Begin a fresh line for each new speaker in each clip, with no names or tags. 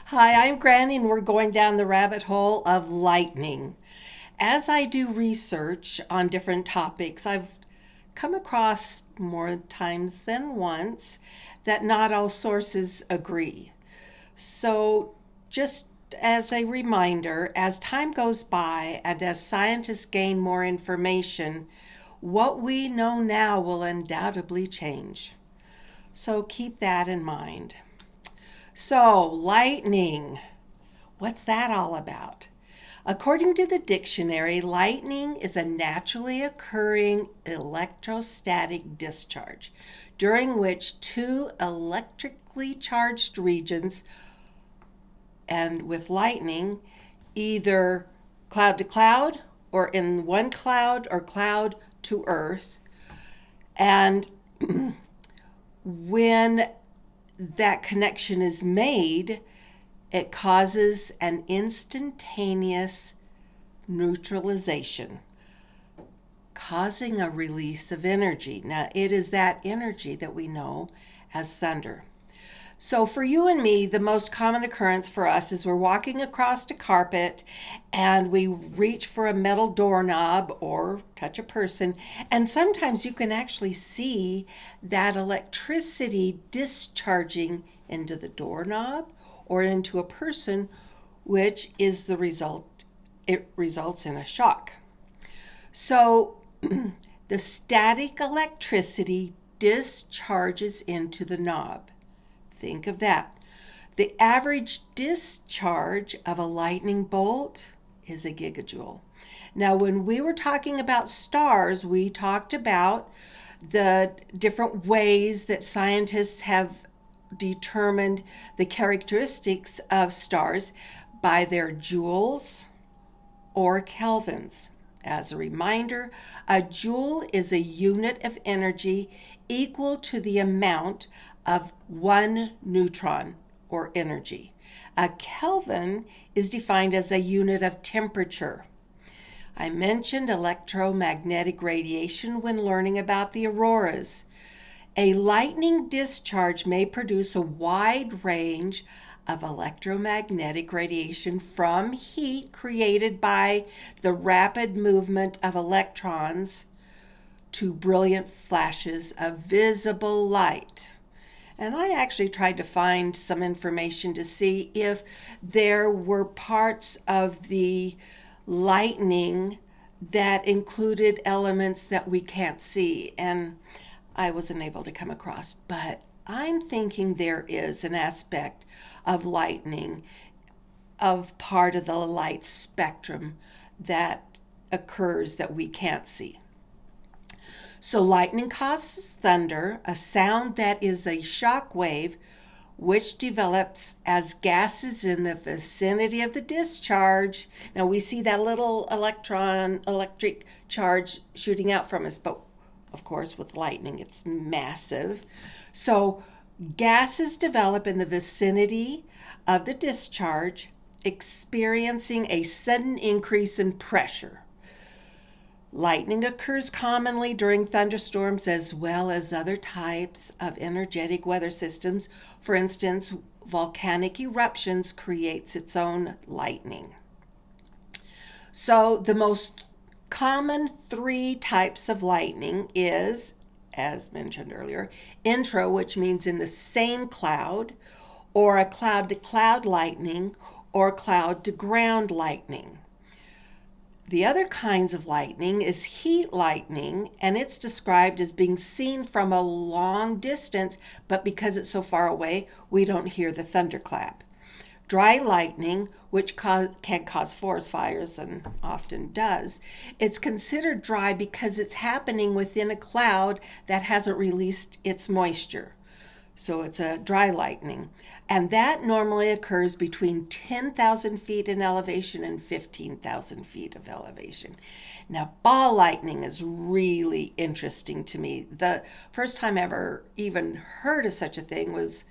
Hi, I'm Granny, and we're going down the rabbit hole of lightning. As I do research on different topics, I've come across more times than once that not all sources agree. So, just as a reminder, as time goes by and as scientists gain more information, what we know now will undoubtedly change. So, keep that in mind. So, lightning. What's that all about? According to the dictionary, lightning is a naturally occurring electrostatic discharge during which two electrically charged regions, and with lightning, either cloud to cloud or in one cloud or cloud to earth, and when that connection is made, it causes an instantaneous neutralization, causing a release of energy. Now, it is that energy that we know as thunder. So, for you and me, the most common occurrence for us is we're walking across a carpet and we reach for a metal doorknob or touch a person, and sometimes you can actually see that electricity discharging into the doorknob or into a person, which is the result, it results in a shock. So, the static electricity discharges into the knob. Think of that. The average discharge of a lightning bolt is a gigajoule. Now, when we were talking about stars, we talked about the different ways that scientists have determined the characteristics of stars by their joules or kelvins. As a reminder, a joule is a unit of energy equal to the amount of one neutron or energy. A Kelvin is defined as a unit of temperature. I mentioned electromagnetic radiation when learning about the auroras. A lightning discharge may produce a wide range of electromagnetic radiation from heat created by the rapid movement of electrons to brilliant flashes of visible light. And I actually tried to find some information to see if there were parts of the lightning that included elements that we can't see. And I wasn't able to come across. But I'm thinking there is an aspect of lightning, of part of the light spectrum that occurs that we can't see. So, lightning causes thunder, a sound that is a shock wave which develops as gases in the vicinity of the discharge. Now, we see that little electric charge shooting out from us, but of course, with lightning, it's massive. So, gases develop in the vicinity of the discharge, experiencing a sudden increase in pressure. Lightning occurs commonly during thunderstorms as well as other types of energetic weather systems. For instance, volcanic eruptions creates its own lightning. So the most common three types of lightning is, as mentioned earlier, intro, which means in the same cloud, or a cloud to cloud lightning, or cloud to ground lightning. The other kinds of lightning is heat lightning, and it's described as being seen from a long distance, but because it's so far away, we don't hear the thunderclap. Dry lightning, which can cause forest fires and often does, it's considered dry because it's happening within a cloud that hasn't released its moisture. So it's a dry lightning. And that normally occurs between 10,000 feet in elevation and 15,000 feet of elevation. Now, ball lightning is really interesting to me. The first time I ever even heard of such a thing was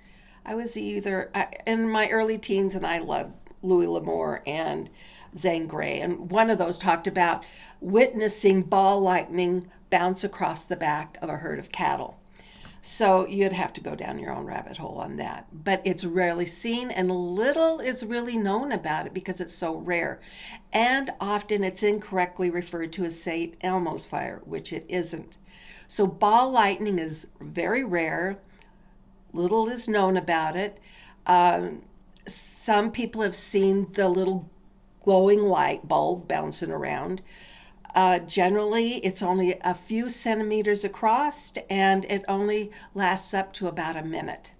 I was either in my early teens, and I loved Louis L'Amour and Zane Grey. And one of those talked about witnessing ball lightning bounce across the back of a herd of cattle. So you'd have to go down your own rabbit hole on that. But it's rarely seen, and little is really known about it because it's so rare. And often it's incorrectly referred to as St. Elmo's fire, which it isn't. So ball lightning is very rare. Little is known about it. Some people have seen the little glowing light bulb bouncing around. Generally, it's only a few centimeters across and it only lasts up to about a minute.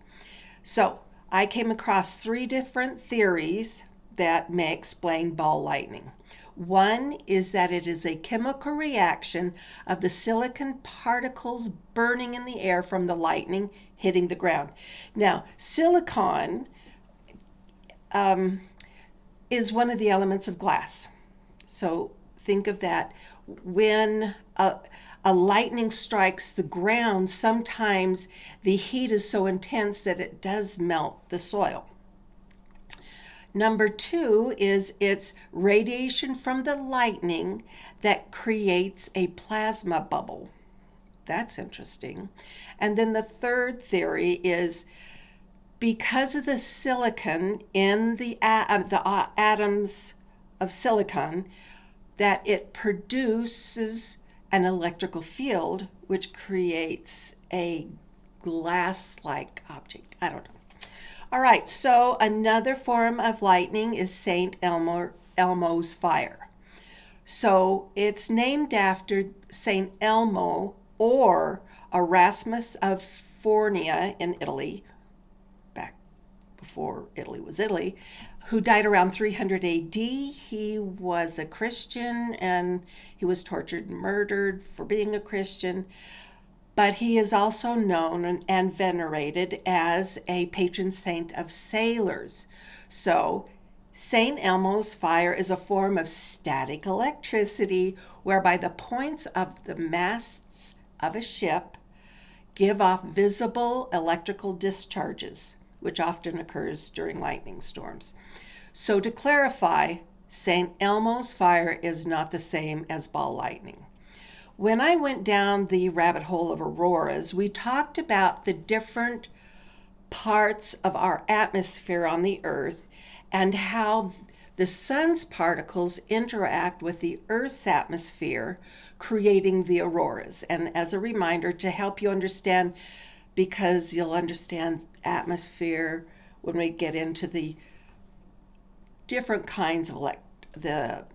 So, I came across three different theories that may explain ball lightning. One is that it is a chemical reaction of the silicon particles burning in the air from the lightning hitting the ground. Now, silicon is one of the elements of glass. So think of that. When a lightning strikes the ground, sometimes the heat is so intense that it does melt the soil. Number two is it's radiation from the lightning that creates a plasma bubble. That's interesting. And then the third theory is because of the silicon in the atoms of silicon, that it produces an electrical field which creates a glass-like object. I don't know. All right, so another form of lightning is Elmo's fire. So it's named after St. Elmo or Erasmus of Fornia in Italy, back before Italy was Italy, who died around 300 AD. He was a Christian and he was tortured and murdered for being a Christian. But he is also known and venerated as a patron saint of sailors. So, St. Elmo's fire is a form of static electricity whereby the points of the masts of a ship give off visible electrical discharges, which often occurs during lightning storms. So, to clarify, St. Elmo's fire is not the same as ball lightning. When I went down the rabbit hole of auroras, we talked about the different parts of our atmosphere on the Earth and how the sun's particles interact with the Earth's atmosphere, creating the auroras. And as a reminder, to help you understand, because you'll understand atmosphere when we get into the different kinds of the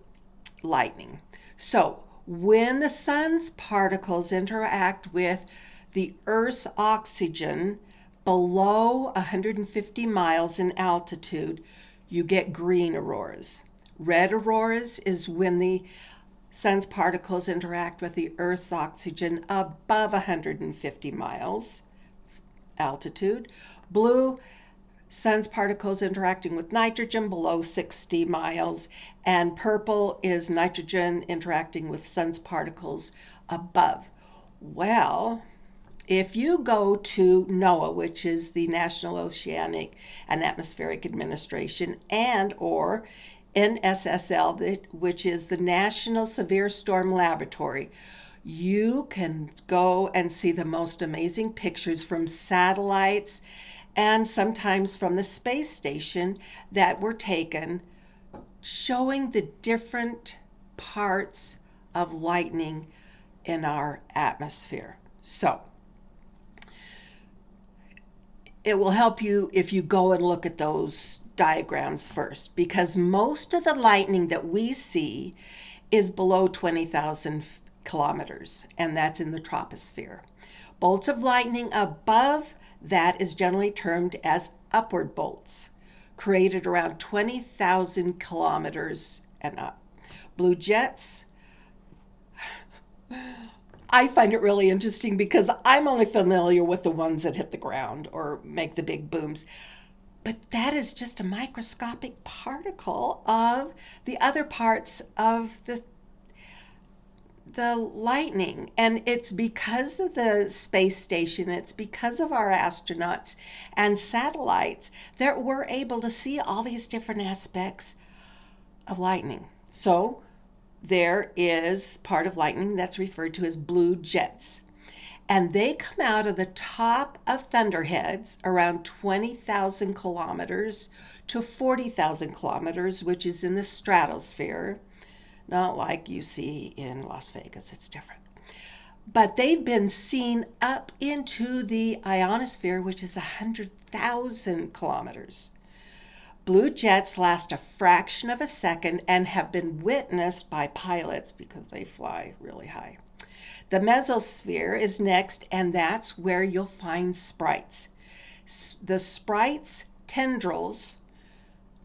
lightning. So, when the sun's particles interact with the Earth's oxygen below 150 miles in altitude, you get green auroras. Red auroras is when the sun's particles interact with the Earth's oxygen above 150 miles altitude. Blue, sun's particles interacting with nitrogen below 60 miles, and purple is nitrogen interacting with sun's particles above. Well, if you go to NOAA, which is the National Oceanic and Atmospheric Administration, and or NSSL, which is the National Severe Storm Laboratory, you can go and see the most amazing pictures from satellites and sometimes from the space station that were taken showing the different parts of lightning in our atmosphere. So, it will help you if you go and look at those diagrams first, because most of the lightning that we see is below 20,000 kilometers, and that's in the troposphere. Bolts of lightning above that is generally termed as upward bolts, created around 20,000 kilometers and up. Blue jets, I find it really interesting because I'm only familiar with the ones that hit the ground or make the big booms. But that is just a microscopic particle of the other parts of the lightning. And it's because of the space station, it's because of our astronauts and satellites that we're able to see all these different aspects of lightning. So there is part of lightning that's referred to as blue jets. And they come out of the top of thunderheads around 20,000 kilometers to 40,000 kilometers, which is in the stratosphere. Not like you see in Las Vegas, it's different. But they've been seen up into the ionosphere, which is 100,000 kilometers. Blue jets last a fraction of a second and have been witnessed by pilots because they fly really high. The mesosphere is next, and that's where you'll find sprites. The sprites tendrils,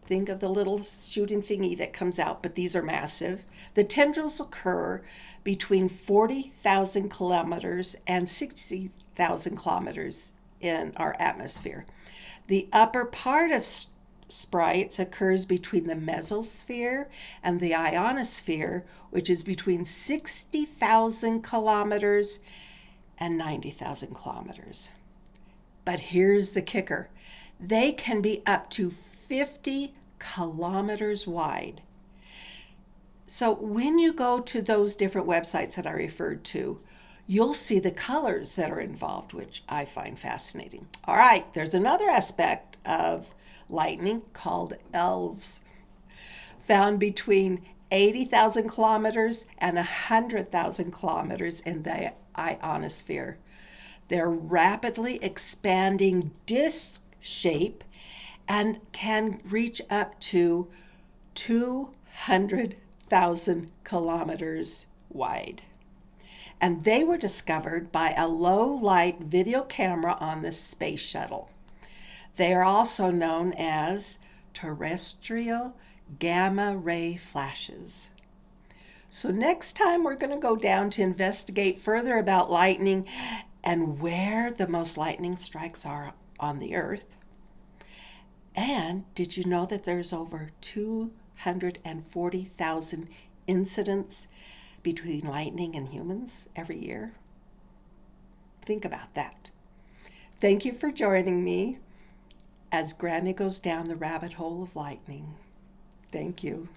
think of the little shooting thingy that comes out, but these are massive. The tendrils occur between 40,000 kilometers and 60,000 kilometers in our atmosphere. The upper part of sprites occurs between the mesosphere and the ionosphere, which is between 60,000 kilometers and 90,000 kilometers. But here's the kicker. They can be up to 50 kilometers wide. So when you go to those different websites that I referred to, you'll see the colors that are involved, which I find fascinating. All right, there's another aspect of lightning called elves, found between 80,000 kilometers and 100,000 kilometers in the ionosphere. They're rapidly expanding disc shape and can reach up to 200,000 kilometers wide. And they were discovered by a low-light video camera on the space shuttle. They are also known as terrestrial gamma ray flashes. So next time we're going to go down to investigate further about lightning and where the most lightning strikes are on the Earth. And did you know that there's over 240,000 incidents between lightning and humans every year? Think about that. Thank you for joining me as Granny goes down the rabbit hole of lightning. Thank you.